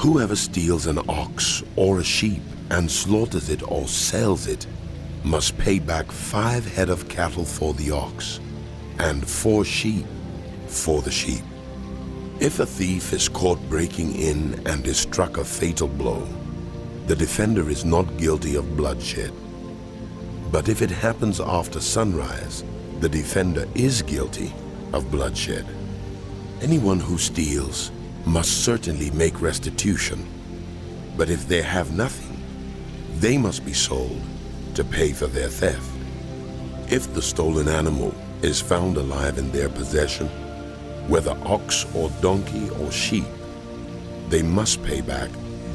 Whoever steals an ox or a sheep and slaughters it or sells it must pay back 5 head of cattle for the ox and 4 sheep for the sheep. If a thief is caught breaking in and is struck a fatal blow, the defender is not guilty of bloodshed. But if it happens after sunrise, the defender is guilty of bloodshed. Anyone who steals must certainly make restitution, but if they have nothing, they must be sold to pay for their theft. If the stolen animal is found alive in their possession, whether ox or donkey or sheep, they must pay back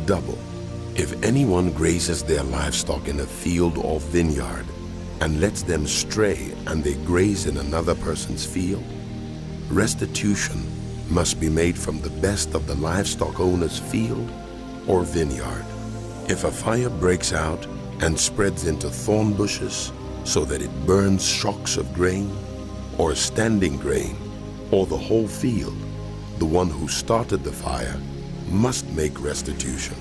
double. If anyone grazes their livestock in a field or vineyard and lets them stray and they graze in another person's field, restitution must be made from the best of the livestock owner's field or vineyard. If a fire breaks out and spreads into thorn bushes so that it burns shocks of grain or standing grain or the whole field, the one who started the fire must make restitution.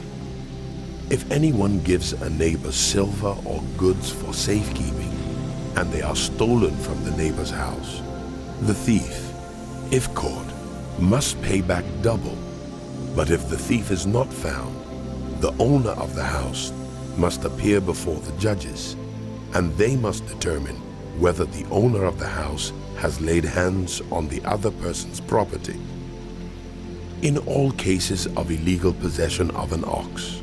If anyone gives a neighbor silver or goods for safekeeping and they are stolen from the neighbor's house, the thief, if caught, must pay back double. But if the thief is not found, the owner of the house must appear before the judges, and they must determine whether the owner of the house has laid hands on the other person's property. In all cases of illegal possession of an ox,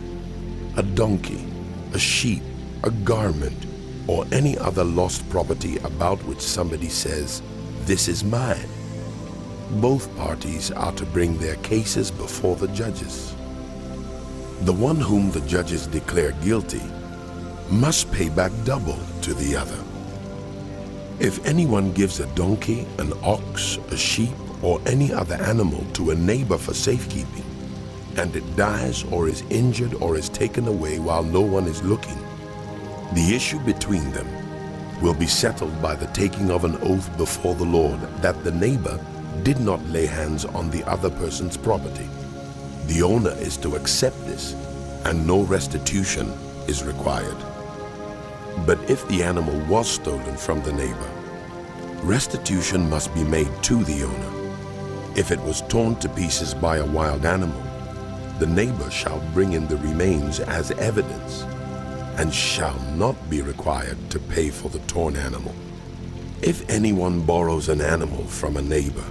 a donkey, a sheep, a garment, or any other lost property about which somebody says, "This is mine," both parties are to bring their cases before the judges. The one whom the judges declare guilty must pay back double to the other. If anyone gives a donkey, an ox, a sheep, or any other animal to a neighbor for safekeeping, and it dies or is injured or is taken away while no one is looking, the issue between them will be settled by the taking of an oath before the Lord that the neighbor did not lay hands on the other person's property. The owner is to accept this, and no restitution is required. But if the animal was stolen from the neighbor, restitution must be made to the owner. If it was torn to pieces by a wild animal, the neighbor shall bring in the remains as evidence and shall not be required to pay for the torn animal. If anyone borrows an animal from a neighbor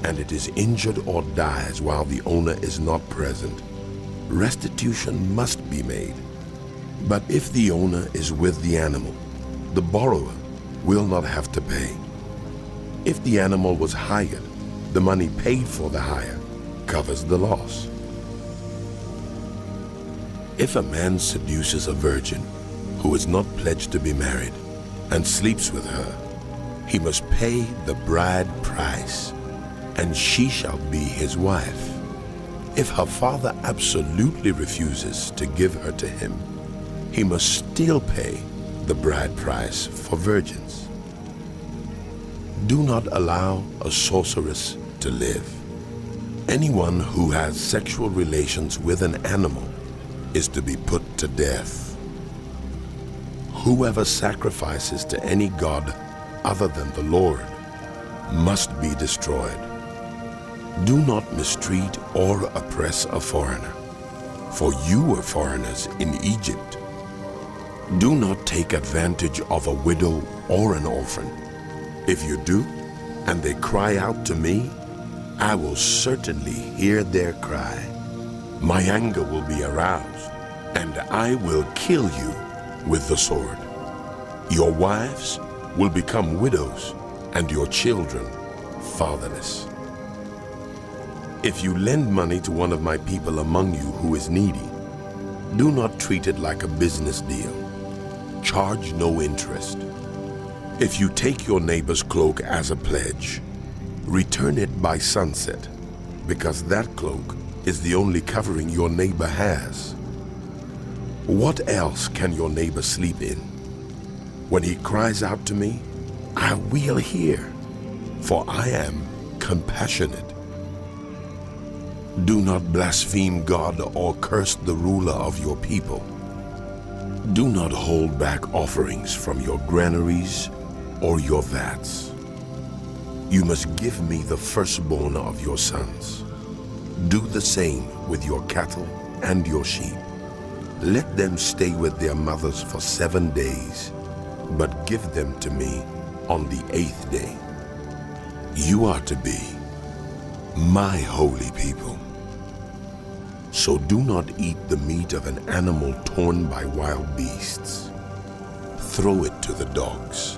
and it is injured or dies while the owner is not present, restitution must be made. But if the owner is with the animal, the borrower will not have to pay. If the animal was hired, the money paid for the hire covers the loss. If a man seduces a virgin who is not pledged to be married and sleeps with her, he must pay the bride price, and she shall be his wife. If her father absolutely refuses to give her to him, he must still pay the bride price for virgins. Do not allow a sorceress to live. Anyone who has sexual relations with an animal is to be put to death. Whoever sacrifices to any god other than the Lord must be destroyed. Do not mistreat or oppress a foreigner, for you were foreigners in Egypt. Do not take advantage of a widow or an orphan. If you do, and they cry out to me, I will certainly hear their cry. My anger will be aroused, and I will kill you with the sword. Your wives will become widows, and your children fatherless. If you lend money to one of my people among you who is needy, do not treat it like a business deal. Charge no interest. If you take your neighbor's cloak as a pledge, return it by sunset, because that cloak is the only covering your neighbor has. What else can your neighbor sleep in? When he cries out to me, I will hear, for I am compassionate. Do not blaspheme God or curse the ruler of your people. Do not hold back offerings from your granaries or your vats. You must give me the firstborn of your sons. Do the same with your cattle and your sheep. Let them stay with their mothers for 7 days, but give them to me on the 8th day. You are to be my holy people. So do not eat the meat of an animal torn by wild beasts. Throw it to the dogs.